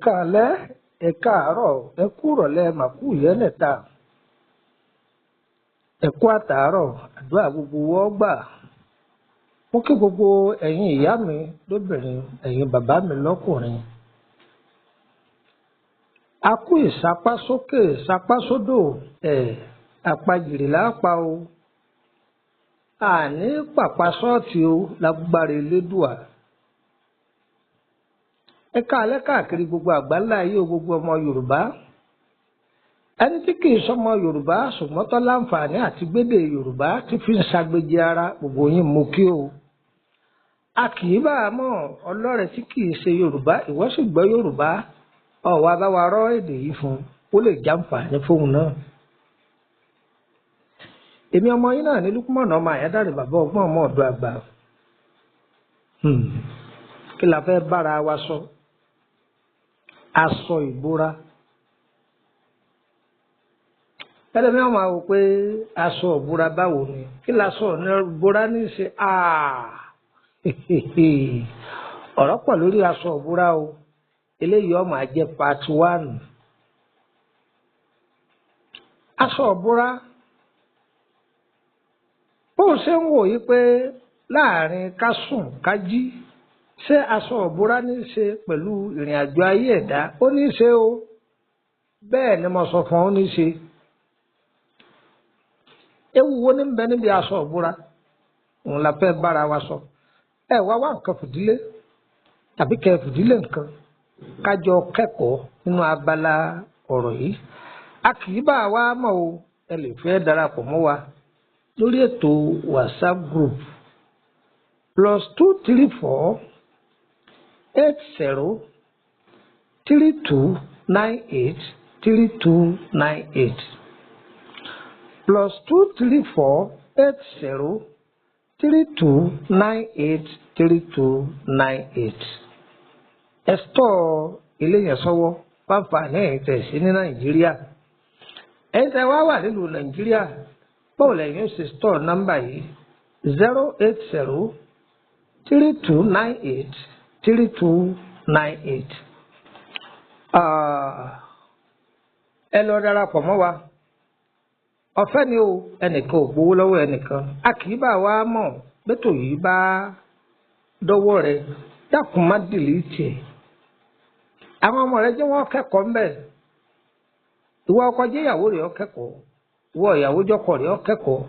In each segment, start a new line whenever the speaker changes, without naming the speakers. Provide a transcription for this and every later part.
Kàlẹ́ ẹ káàárọ̀ ẹ kú ìrọ̀lẹ́ màkú ìyẹ́lẹ̀ta ẹ kú àtàárọ̀ àdúrà gbogbo wọ́n gbà. Mo kí gbogbo ẹ̀yin ìyá mi lóbìnrin ẹ̀yin bàbá mi lọ́kùnrin. A kú ìsapásókè ìsapásódò àpajìrì lápá o. Àní pàpà sọ́ọ̀tì o lágbára Elédùà. Ẹ káalẹ́ káàkiri gbogbo àgbáńlá ayé o gbogbo ọmọ Yorùbá. Ẹni tí kì í sọmọ Yorùbá ṣùgbọ́n tó láǹfààní àti gbédè Yorùbá tí fi ń ṣàgbéjì ara gbogbo yín mo kí o. A kì í bá a mọ̀ ọlọ́rẹ̀ tí kì í ṣe Yorùbá ìwọ sì gbọ́ Yorùbá ọ̀wọ́ abáwa rọ́ èdè yìí fún ó lè jàǹfààní fóun náà. Èmi ọmọ yín náà ní Lúkúmọ̀nà ọmọ Àyádáre bàbá ọgbọ́n ọmọ ọ̀dọ́ àgbà. Kí la fẹ́ bára wa sọ? Aṣọ ìbora. Ẹlẹ́mi ọmọ àwọn pé aṣọ ìbora báwo ni? Kí la sọ ní ìbora ní í ṣe? Ọ̀rọ̀ pọ̀ lórí aṣọ ìbora o. Eléyìí ọmọ àjẹ part 1. Aṣọ ìbora. Bó ṣe ń wò yí pé láàrin ká sùn ká jí. Ṣé aṣọ ìbora ní í ṣe pẹ̀lú ìrìn àjò ayé ẹ̀dá? Ó ní í ṣe o. Bẹ́ẹ̀ ni mo sọ fún ọ, ó ní í ṣe. Ewu wo ní ń bẹ níbi aṣọ ìbora? Òun la fẹ́ bára wa sọ. Ẹ wá nǹkan fìdílé tàbí kẹ fìdílé nǹkan kájọ kẹ́kọ̀ọ́ nínú abala ọ̀rọ̀ yìí. A kì í bá wa mọ̀ o. Ẹ lè fẹ́ darapọ̀ mọ́ wa lórí ètò WhatsApp group +234 80 3298 3298 +234 80 3298 3298. Ẹ sọ ilé yẹn sọ́wọ́ fáfàní ẹ̀yin tẹ́ sí ní Nàìjíríà. Ẹ̀yin tẹ́ wá wà nílùú Nàìjíríà báwo lẹ́yìn ó ṣe store nọ́mbà yìí 080 3298 3298. Ẹ lọ darapọ̀ mọ́ wa. Ọ̀fẹ́ ni o, ẹnìkan ò gbowó lọ́wọ́ ẹnìkan. A kì í bá wa mọ̀ bẹ́tò yìí bá dọ́wọ́ rẹ̀ dákun má dìlítì ẹ̀. Àwọn ọmọ rẹ̀ jẹ́ wọ́n kẹ́kọ̀ọ́ ńbẹ̀. Ìwọ ọkọ jẹ́ ìyàwó rẹ̀ ó kẹ́kọ̀ọ́. Ìwọ ìyàwó jọkọ rẹ̀ ó kẹ́kọ̀ọ́.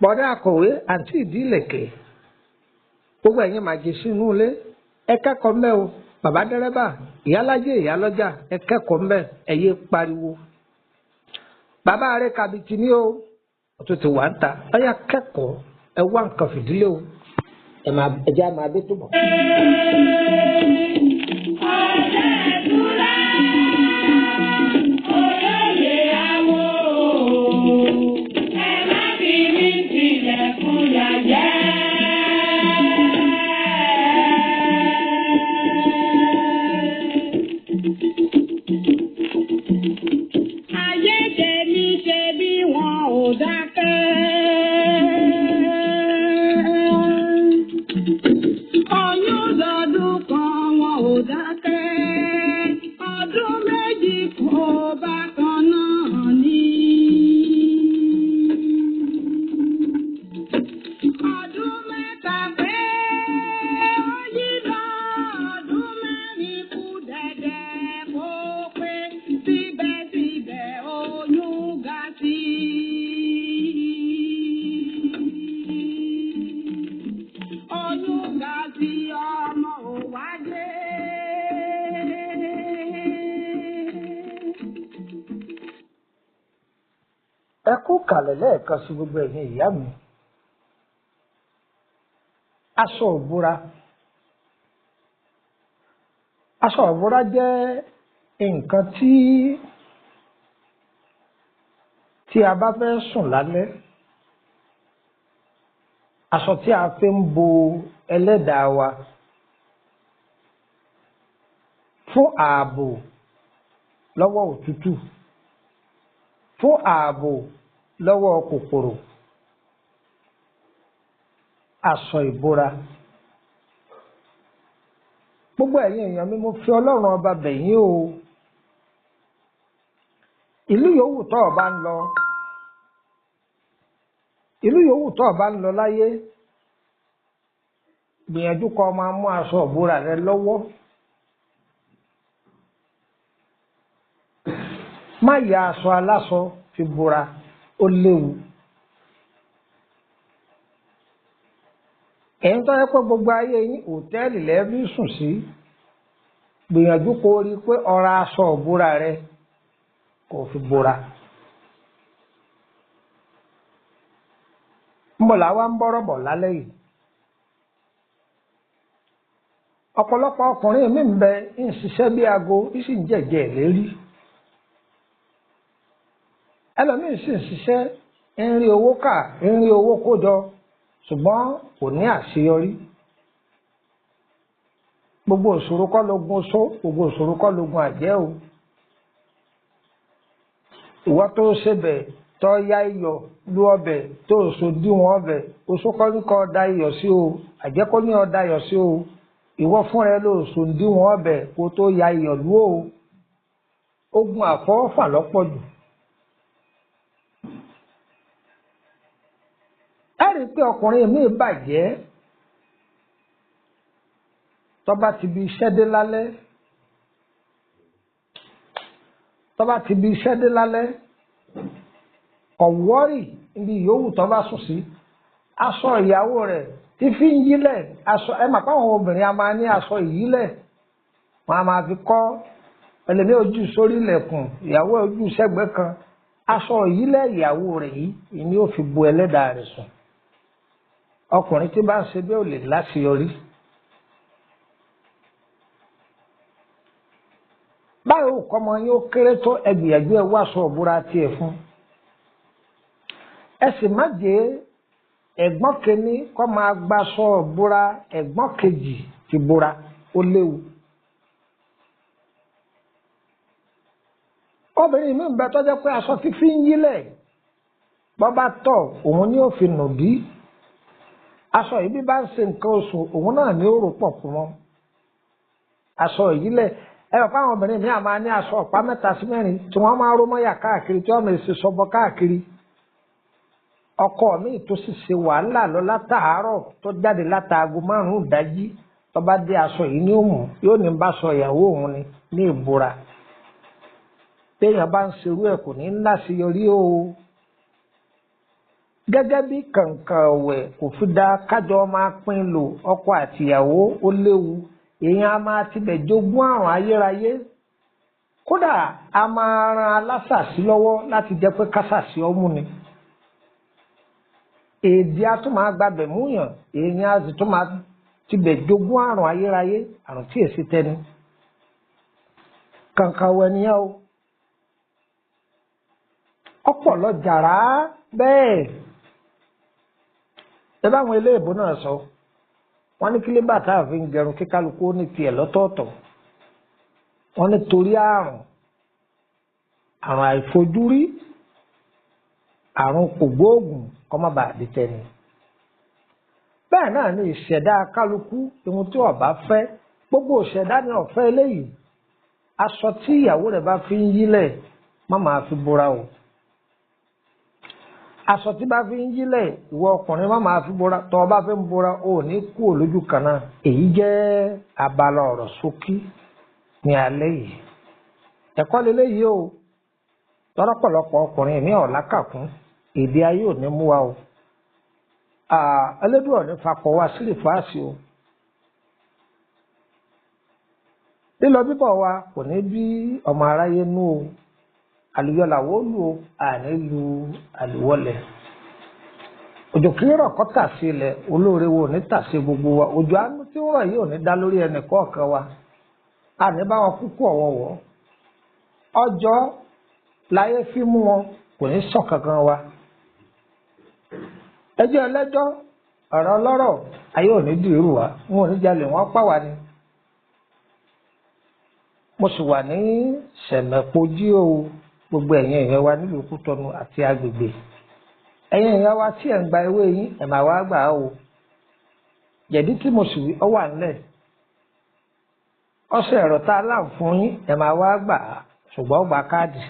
Bọ̀dá akọ̀wé àǹtí ìdílẹ̀kẹ̀. Gbogbo ẹ̀yin máa jẹ sínú ilé. Ẹ kẹ́kọ̀ọ́ ńbẹ̀ o. Bàbá dẹ́rẹ́bà, ìyálájẹ́ ìyálọ́jà, ẹ kẹ́kọ̀ọ́ ńbẹ̀ ẹ yé pariwo. Bàbá rẹ̀ kàbìtì ní o. Ọ̀tún ti wà ń ta. Ó yá kẹ́kọ̀ọ́ ẹ wá nǹkan fìdílé o. Ẹ jẹ́ àmà abé tó bọ̀.
Ọdún mẹ́ta pé ó yí lọ́dún.
ẹ kú kàlẹ̀ lẹ́ẹ̀kan sí gbogbo ẹ̀yin ìyá mi. Aṣọ ìbora. Aṣọ ìbora jẹ́ nǹkan tí a bá fẹ́ sùn lálẹ́. Aṣọ tí a fi ń bo ẹlẹ́dàá wa fún ààbò lọ́wọ́ òtútù, fún ààbò lọ́wọ́ kòkòrò. Aṣọ ìbora. Gbogbo ẹ̀yin èèyàn mi, mo fi Ọlọ́run ọba bẹ̀ yín o. Ìlú yòówù tó o bá ń lọ, ìlú yòówù tó o bá ń lọ láyé, gbìyànjú kó o máa mú aṣọ ìbora rẹ lọ́wọ́. Má ya aṣọ aláṣọ fi bora, ó léwu. Ẹ̀yin tó yẹ pé gbogbo ayé yín hòtẹ́ẹ̀lì lẹ́ẹ̀bí sùn sí, gbìyànjú kó rí i pé o ra aṣọ ìbora rẹ kó fi bora. Mbọ̀ làwa ń bọ́rọ̀ bọ̀ lálẹ́ yìí. Ọ̀pọ̀lọpọ̀ ọkùnrin mi ń bẹ ń ṣiṣẹ́ bí aago sì ń jẹ̀jẹ̀ lérí. Ẹlòmíín sì ń ṣiṣẹ́ ń rí owó kà, ń rí owó kó jọ, ṣùgbọ́n kò ní àṣeyọrí. Gbogbo ìṣòro kọ́ lógun oṣó, gbogbo ìṣòro kọ́ lógun àjẹ́ o. Ìwọ tó ṣebẹ̀ tó ya iyọ̀ lú ọbẹ̀ tó ṣòdiwọ̀n ọbẹ̀, oṣó kọ́ ní kó da iyọ̀ sí o, àjẹ́ kọ́ ní ó da iyọ̀ sí o. Ìwọ fún rẹ ló ṣòdiwọ̀n ọbẹ̀ kó tó ya iyọ̀ lú o. Ogun àfọwọ́fà lọ́pọ̀ jù. Ẹ rí i pé ọkùnrin mi bàjẹ́ tó bá ti bi iṣẹ́ dé lálẹ́, tó bá ti bi iṣẹ́ dé lálẹ́, ọ̀wọ́rì ibi yòówù tó bá sùn sí, aṣọ ìyàwó rẹ̀ tí fi ń yílẹ̀, aṣọ ẹ mà páwọn obìnrin a máa ní aṣọ ìyílẹ̀, wọn a máa fi kọ́ ẹlẹ́mí ojú sórí ilẹ̀kùn, ìyàwó ojú sẹ́gbẹ́ kan, aṣọ ìyílẹ̀ ìyàwó rẹ̀ yìí ni ó fi bo ẹlẹ́dàá rẹ̀ sùn. Ọkùnrin tí bá ń ṣe bí ò lè láṣeyọrí. Báwo kọ́mọ yín ó kéré tó ẹgbìyànjú ẹ wá aṣọ ìbora tiẹ̀ fún. Ẹ sì má jẹ́ ẹ̀gbọ́n kìíní kó máa gba aṣọ ìbora ẹ̀gbọ́n kejì ti bora, ó léwu. Obìnrin mi ń bẹ tó jẹ́ pé aṣọ fífi ń yílẹ̀ bọ́ bá tọ̀ òun ni ó fi nù bí. Aṣọ yìí bí bá ń ṣe nǹkan oṣù òun náà ni ó rò pọ̀ fún wọn. Aṣọ ìyílẹ̀ ẹ bá fáwọn obìnrin mi àmà ní aṣọ ọ̀pá 3 sí 4 tí wọ́n máa ró mọ́yà káàkiri tí wọ́n máa ṣe sọ́bọ káàkiri. Ọkọ mi tó sì ṣe wàhálà lọ látàárọ̀ tó jáde látàgò 5 ìdájí tó bá dé aṣọ yìí ní òmù yóò ní bá sọ ìyàwó òun ní ìbora. Téèyàn bá ń ṣerú ẹ̀ kò ní láṣeyọrí o. Gẹ́gẹ́ bí kàǹkàn ọ̀wẹ̀ kò fi dá kájọ máa pín lò ọkọ àtìyàwó, ó léwu. Èèyàn a máa tibẹ̀ jogún àrùn ayérayé. Kódà a máa ran alásàsí lọ́wọ́ láti jẹ́ pé kásàsí ọmú ni. Èdè a tún máa gbabẹ̀ múyàn, èèyàn a sì tún máa tibẹ̀ jogún àrùn ayérayé, àrùn tí èsì tẹni. Kàǹkàn ọ̀wẹ̀ nìyẹn o. Ọpọlọ jàrá bẹ́ẹ̀. Ẹ báwọn eléèbó náà sọ, wọ́n ní kílíbà tá a fi ń gẹrun kí kálukú ní tiẹ̀ lọ́tọ̀ọ̀tọ̀. Wọ́n ní torí àrùn àìfojúrí, àrùn kògbóògùn kó má bàa di tẹni. Bẹ́ẹ̀ náà ni ìṣẹ̀dá kálukú ohun tí ó bá fẹ́, gbogbo ìṣẹ̀dá ni ó fẹ́ eléyìí. Aṣọ tí ìyàwó rẹ̀ bá fi ń yílẹ̀ má máa fi bora o. Aṣọ tí bá fi ń yílẹ̀ ìwọ ọkùnrin má máa fi bora, tó bá fi ń bora ò ní kú olójú kan náà. Èyí jẹ́ abala ọ̀rọ̀ ṣókí ní alẹ́ yìí. Ẹ̀kọ́ lélẹ́yìí o. Lọ́pọ̀lọpọ̀ ọkùnrin ní ọ̀làkàkún, èdè ayé ò ní mú wa o. Ẹlẹ́dùn ọ̀ní fakọ̀ wá sílẹ̀ fáàsì o. Lílọ bíbọ̀ wa kò ní bí ọmọ aráyé nú o. àlùyọ làwọn ó lù ó àní lu àlùwọlẹ̀. òjò kì í rọ̀ kó tà sí ilẹ̀ olóore wo ní tà sí gbogbo wa. òjò àánú tí ó rọ̀ yìí ò ní dá lórí ẹnì kọ̀ọ̀kan wa àní bá wọn kúkú ọ̀wọ̀wọ̀. ọjọ́ láyé fi mú wọn kò ní sọ kankan wa. ẹjọ́ ẹlẹ́jọ́ ọ̀rọ̀ ọlọ́rọ̀ ayé ò ní dìrú wa wọn ò ní jalè wọn pa wá ni. mo sì wà ní sẹ̀mẹ̀pọ̀jí o gbogbo ẹ̀yin èèyàn wa nílùú Kútọ́nù àti agbègbè. ẹ̀yin èèyàn wa tí ẹ̀ ń gba ewé yín ẹ̀ máa wá gbà á o. jẹ̀dí tí mo sì wí ọ wà nílẹ̀. ọṣẹ ẹ̀rọ tá a láǹ fún yín ẹ̀ máa wá gbà á ṣùgbọ́n gba káàdì.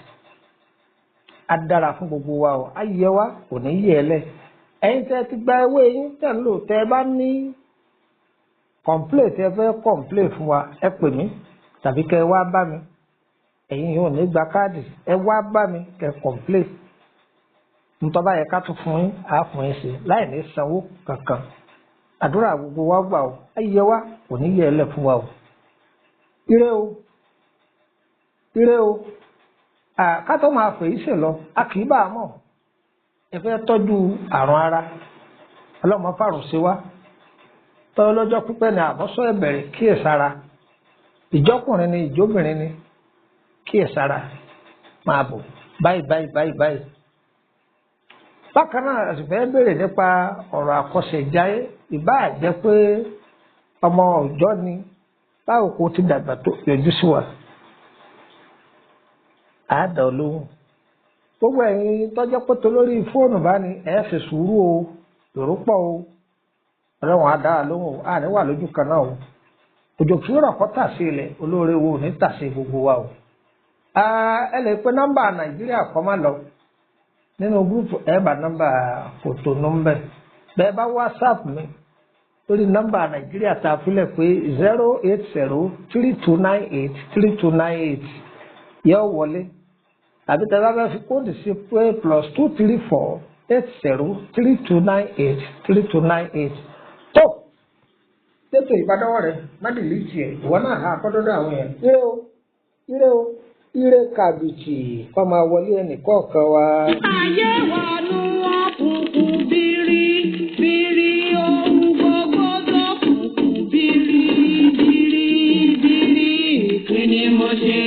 á dára fún gbogbo wa o á yẹ wa kò ní yẹ ẹ lẹ̀. ẹ̀yin tẹ́ ti gba ewé yín tẹ́ ń lò tẹ́ ẹ bá ní kọ̀ǹplé tẹ́ fẹ́ kọ̀ǹplé fún wa ẹ pè mí tàbí kẹ́ ẹ wá bá mi. ẹ̀yin yóò ní gba káàdì ẹ wá bá mi kẹ́ kọ̀ǹplé. ntọ́ba yẹ ká tún fún yín á fún yín sí láì ní sanwó kankan. àdúrà gbogbo wa gbà o ayé wa kò ní yẹ ẹ lẹ̀ fún wa o. ire o ire o ká tó máa fèyí ṣe lọ a kì í bá a mọ̀ ẹ fẹ́ tọ́jú àrùn ara ọlọ́mọ fàrùn sí wa tọ́ lọ́jọ́ pípẹ́ ní àbọ̀sọ́ ẹ̀bẹ̀rẹ̀ kíyèsára ìjọkùnrin ni ìjóbìnrin ni kíyèsára máa bọ̀ báyìí. bákan náà àti fẹ́ béèrè nípa ọ̀rọ̀ àkọsẹ̀jáyé ìbáà jẹ́ pé ọmọ ọ̀jọ́ ni báwo kò ti dàgbà tó yọjú sí wa àádọ́ lóhùn. gbogbo ẹ̀yin tọ́jọ́ pẹ́tọ́ lórí fóònù bá ní ẹ̀ ṣe sùúrù o èrò pọ̀ o ọlọ́run á dára lóhùn o àní wà lójú kan náà o òjò kí rọ̀ kó tà sí ilẹ̀ olóore wo ní tà sí gbogbo wa o. ẹ lè pe nọ́mbà Nàìjíríà kọ́ má lọ nínú gúrúùpù ẹ bá nọ́mbà kòtò nọ́mbà bẹ́ẹ̀ bá WhatsApp mi lórí nọ́mbà Nàìjíríà tá a filẹ̀ pé 08032983298 yẹ ọ wọlé tàbí tẹ bá fẹ́ fi kóòdù sí pé +2348032983298 tó tètò ìbádọ́wọ́ rẹ má dìlí tiẹ̀ ìwọ náà ha akọ́dọ́dọ́ àwọn èèyàn ire o ire kàbìtì kọ́ máa wọlé ẹnì kọ̀ọ̀kan wa.
ayé wa ló wá kúkú bírí bírí ohun gbogbo tó kúkú bírí bírí bírí kí ni mo ṣe.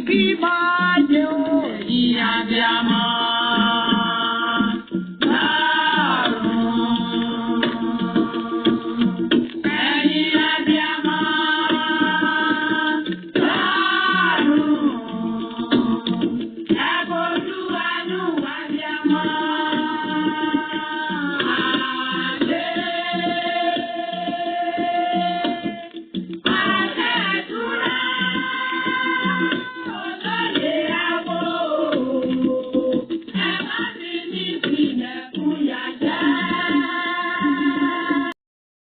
Viva!